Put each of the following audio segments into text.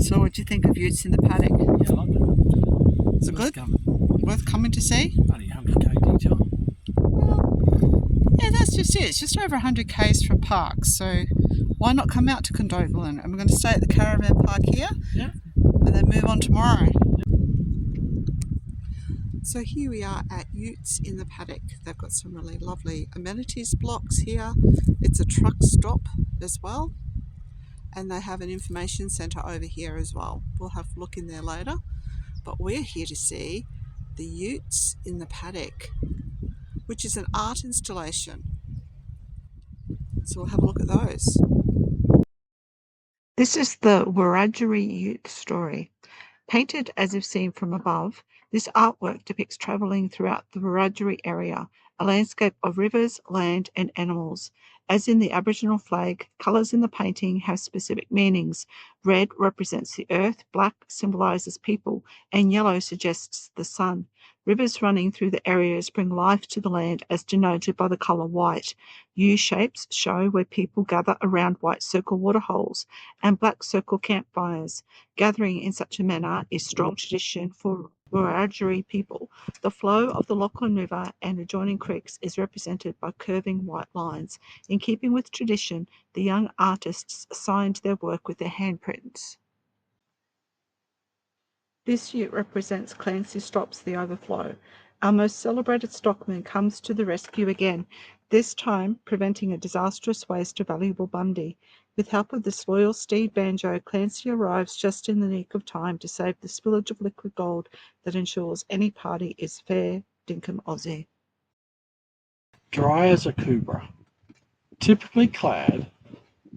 So what do you think of Utes in the Paddock? Yeah, I loved it. Is it good? Worth coming to see? Only 100k detail. Yeah, that's just it. It's just over 100 k's from Park, so why not come out to Condoblin? And we're going to stay at the caravan park here, Yeah. and then move on tomorrow. So here we are at Utes in the Paddock. They've got some really lovely amenities blocks here. It's a truck stop as well, and they have an information centre over here as well. We'll have a look in there later, but we're here to see the Utes in the Paddock, which is an art installation. So we'll have a look at those. This is the Wiradjuri Ute story. Painted as if seen from above, this artwork depicts travelling throughout the Wiradjuri area, a landscape of rivers, land and animals. As in the Aboriginal flag, colours in the painting have specific meanings. Red represents the earth, black symbolises people, and yellow suggests the sun. Rivers running through the areas bring life to the land as denoted by the colour white. U-shapes show where people gather around white circle waterholes and black circle campfires. Gathering in such a manner is strong tradition for Wiradjuri people. The flow of the Lachlan River and adjoining creeks is represented by curving white lines. In keeping with tradition, the young artists signed their work with their handprints. This ute represents Clancy stops the overflow. Our most celebrated stockman comes to the rescue again, this time preventing a disastrous waste of valuable Bundy. With help of this loyal steed Banjo, Clancy arrives just in the nick of time to save the spillage of liquid gold that ensures any party is fair dinkum Aussie. Dry as a cobra. Typically clad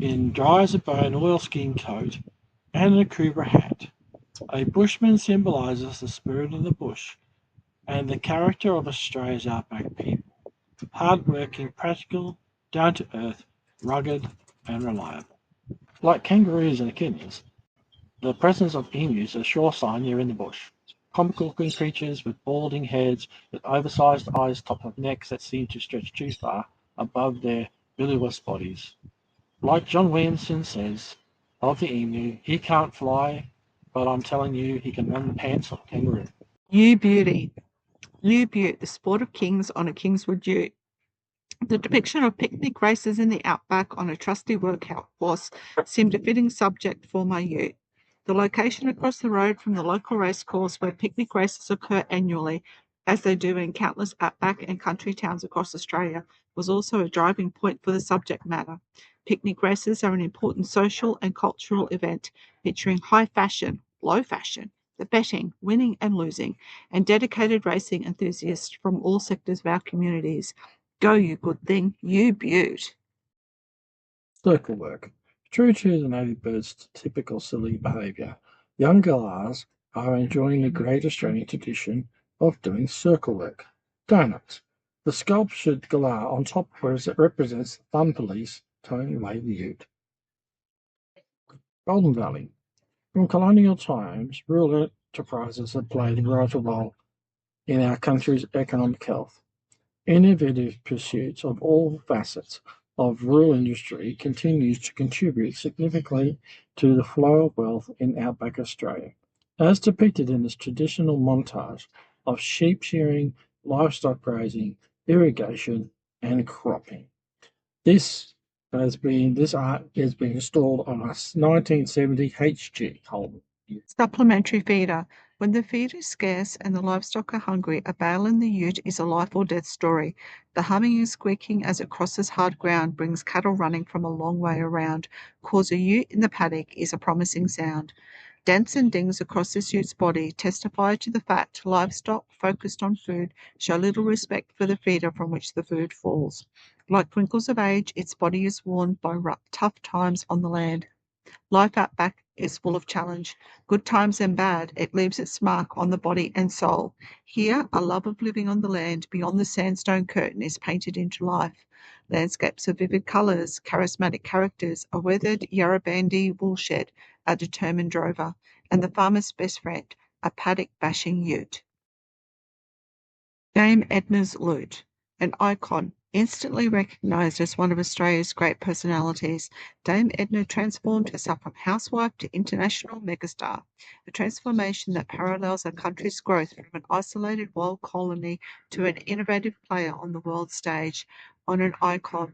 in dry as a bone oilskin coat and a cobra hat. A bushman symbolises the spirit of the bush and the character of Australia's outback people. Hard-working, practical, down-to-earth, rugged and reliable. Like kangaroos and echidnas, the presence of emus is a sure sign you're in the bush. Comical-looking creatures with balding heads, with oversized eyes, top of necks that seem to stretch too far above their bilious bodies. Like John Williamson says of the emu, he can't fly, but I'm telling you, he can run the pants of a kangaroo. Ute beauty. Ute Butte, the sport of kings on a Kingswood ute. The depiction of picnic races in the outback on a trusty workhorse seemed a fitting subject for my ute. The location across the road from the local racecourse where picnic races occur annually, as they do in countless outback and country towns across Australia, was also a driving point for the subject matter. Picnic races are an important social and cultural event featuring high fashion, low fashion, the betting, winning and losing, and dedicated racing enthusiasts from all sectors of our communities. Go, you good thing, you beaut. Circle work. True to the native bird's typical silly behaviour, young galahs are enjoying the great Australian tradition of doing circle work. Donuts. The sculptured galah on top represents the fun police towing away the ute. Golden Valley. From colonial times, rural enterprises have played a vital role in our country's economic health. Innovative pursuits of all facets of rural industry continues to contribute significantly to the flow of wealth in outback Australia, as depicted in this traditional montage of sheep shearing, livestock grazing, irrigation, and cropping. This art has been installed on a 1970 HG Holden. Supplementary feeder. When the feed is scarce and the livestock are hungry, a bale in the ute is a life or death story. The humming and squeaking as it crosses hard ground brings cattle running from a long way around. Cause a ute in the paddock is a promising sound. Dents and dings across this ute's body testify to the fact livestock focused on food show little respect for the feeder from which the food falls. Like wrinkles of age, its body is worn by tough times on the land. Life outback is full of challenge. Good times and bad, it leaves its mark on the body and soul. Here, a love of living on the land beyond the sandstone curtain is painted into life. Landscapes of vivid colours, charismatic characters, a weathered Yarrabandi woolshed, a determined drover, and the farmer's best friend, a paddock bashing ute. Dame Edna's lute, an icon Instantly recognised as one of Australia's great personalities, Dame Edna transformed herself from housewife to international megastar, a transformation that parallels our country's growth from an isolated wild colony to an innovative player on the world stage, on an icon.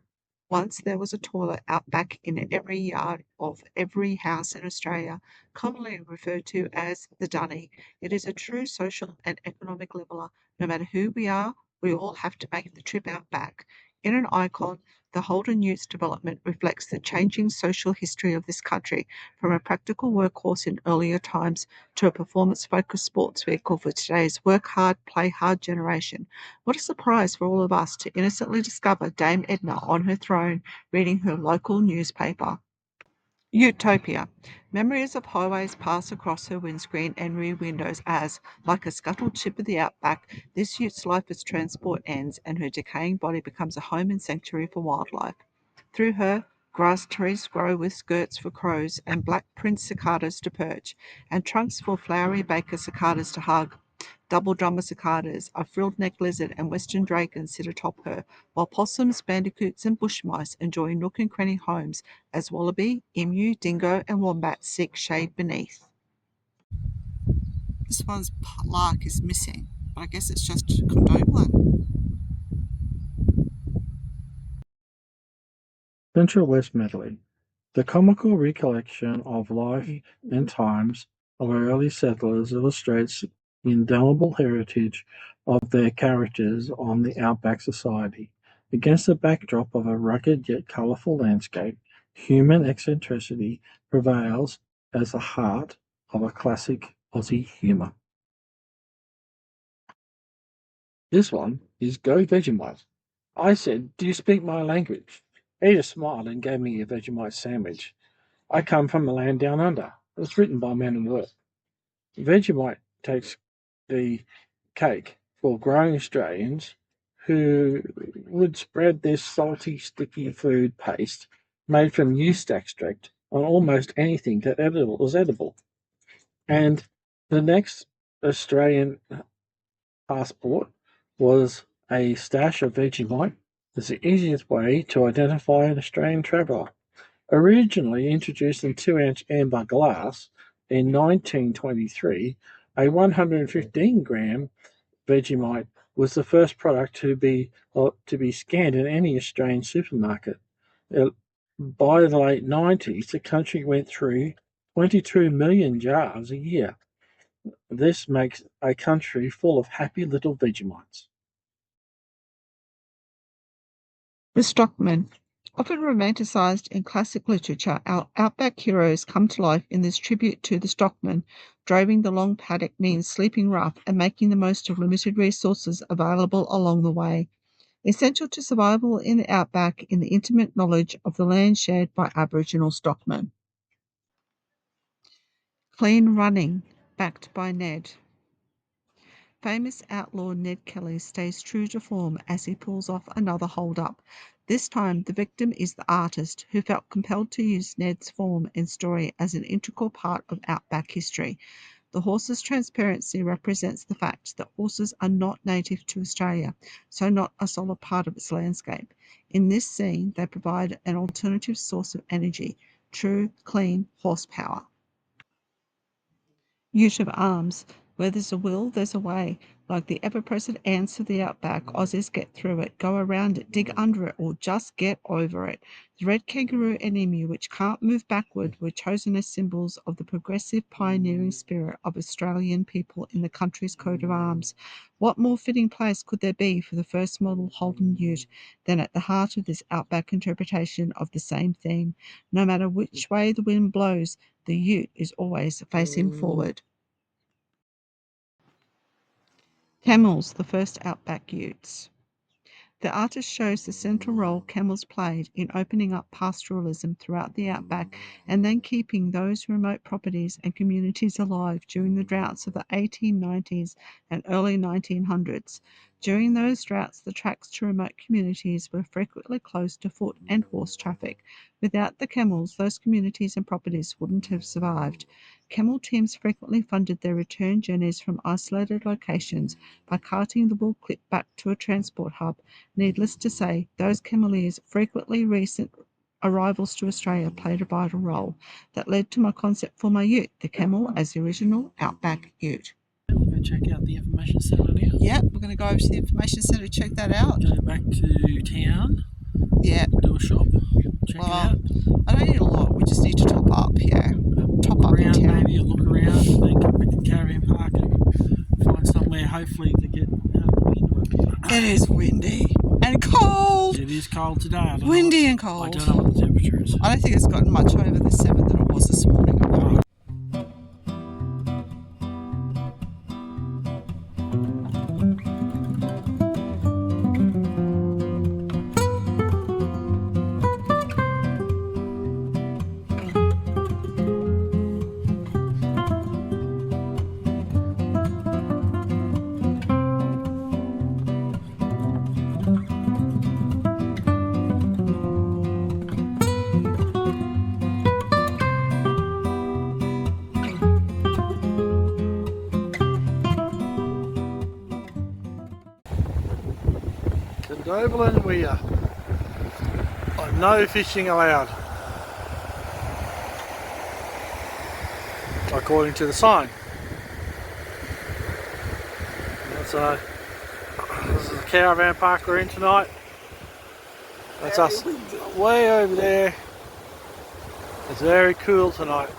Once there was a toilet out back in every yard of every house in Australia, commonly referred to as the dunny. It is a true social and economic leveller. No matter who we are, we all have to make the trip out back. In an icon, the Holden Utes development reflects the changing social history of this country, from a practical workhorse in earlier times to a performance-focused sports vehicle for today's work hard, play hard generation. What a surprise for all of us to innocently discover Dame Edna on her throne, reading her local newspaper. Utopia. Memories of highways pass across her windscreen and rear windows as, like a scuttled ship of the outback, this ute's life as transport ends and her decaying body becomes a home and sanctuary for wildlife. Through her, grass trees grow with skirts for crows and black prince cicadas to perch, and trunks for flowery baker cicadas to hug. Double drummer cicadas, a frilled-necked lizard and western dragons sit atop her, while possums, bandicoots and bush mice enjoy nook and cranny homes as wallaby, emu, dingo and wombat seek shade beneath. This one's lark is missing, but I guess it's just Condoblin. Central West Medley. The comical recollection of life and times of our early settlers illustrates the indelible heritage of their characters on the outback society. Against the backdrop of a rugged yet colourful landscape, human eccentricity prevails as the heart of a classic Aussie humour. This one is Go Vegemite. I said, "Do you speak my language?" He just smiled and gave me a Vegemite sandwich. I come from a land down under. It was written by men of earth. Vegemite takes the cake for growing Australians who would spread this salty, sticky food paste made from yeast extract on almost anything that was edible. And the next Australian passport was a stash of Vegemite. It's the easiest way to identify an Australian traveller. Originally introduced in 2-inch amber glass in 1923, a 115-gram Vegemite was the first product to be scanned in any Australian supermarket. By the late 90s, the country went through 22 million jars a year. This makes a country full of happy little Vegemites. The Stockman. Often romanticised in classic literature, our outback heroes come to life in this tribute to the stockman. Driving the long paddock means sleeping rough and making the most of limited resources available along the way. Essential to survival in the outback in the intimate knowledge of the land shared by Aboriginal stockmen. Clean running, backed by Ned. Famous outlaw Ned Kelly stays true to form as he pulls off another hold-up. This time, the victim is the artist who felt compelled to use Ned's form and story as an integral part of outback history. The horse's transparency represents the fact that horses are not native to Australia, so not a solid part of its landscape. In this scene, they provide an alternative source of energy, true, clean horsepower. Ute of arms. Where there's a will, there's a way. Like the ever-present ants of the outback, Aussies get through it, go around it, dig under it, or just get over it. The red kangaroo and emu, which can't move backward, were chosen as symbols of the progressive pioneering spirit of Australian people in the country's coat of arms. What more fitting place could there be for the first model Holden Ute than at the heart of this outback interpretation of the same theme? No matter which way the wind blows, the Ute is always facing forward. Camels, the first outback utes. The artist shows the central role camels played in opening up pastoralism throughout the outback and then keeping those remote properties and communities alive during the droughts of the 1890s and early 1900s. During those droughts, the tracks to remote communities were frequently closed to foot and horse traffic. Without the camels, those communities and properties wouldn't have survived. Camel teams frequently funded their return journeys from isolated locations by carting the wool clip back to a transport hub. Needless to say, those cameliers' frequently recent arrivals to Australia played a vital role. That led to my concept for my ute, the camel as the original outback ute. We'll go check out the information centre now. Yeah, we're going to go over to the information centre to check that out. Go back to town. Yeah. Do a shop. Check it out. I don't need a lot. We just need to top up. Yeah. Top up Around in town. maybe, or look around, and then come back to the caravan park and find somewhere hopefully to get out of the wind. It is windy and cold. It is cold today. Windy and cold. I don't know what the temperature is. I don't think it's gotten much over the 7 that it was this morning. Condoblin we are. No fishing allowed, according to the sign. So this is the caravan park we're in tonight. That's us way over there. It's very cool tonight.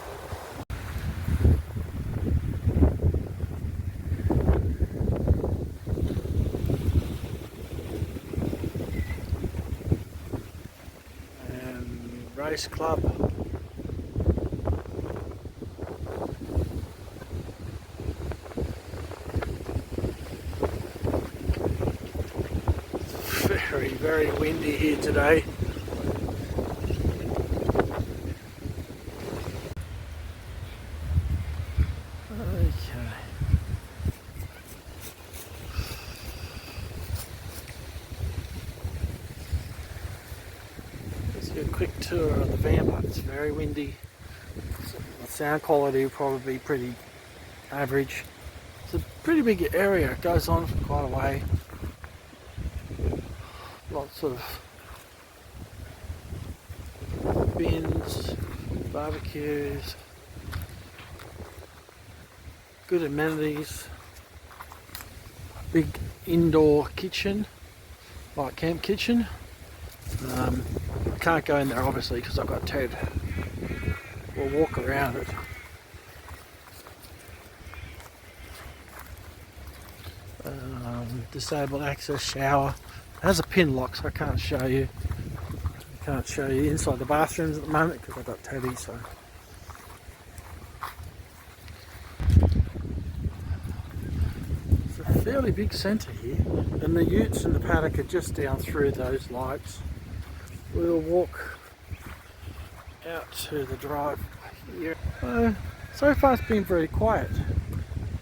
Race club. Very, very windy here today. Okay. A quick tour of the van, but it's very windy. The sound quality will probably be pretty average. It's a pretty big area, it goes on for quite a way. Lots of bins, barbecues, good amenities, big indoor kitchen, like camp kitchen. I can't go in there obviously because I've got Ted. We'll walk around it. Disabled access shower. It has a pin lock, so I can't show you. I can't show you inside the bathrooms at the moment because I've got Teddy. So it's a fairly big centre here, and the Utes and the Paddock are just down through those lights. We'll walk out to the drive here. So far it's been very quiet,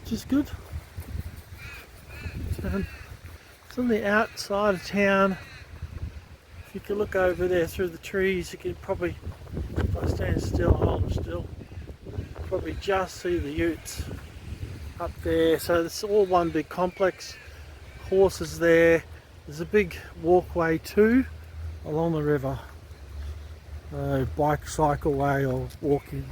which is good. It's on the outside of town. If you can look over there through the trees, you can probably, if I stand still, hold still, probably just see the Utes up there. So it's all one big complex. Horses there. There's a big walkway too along the river, bike cycle way or walking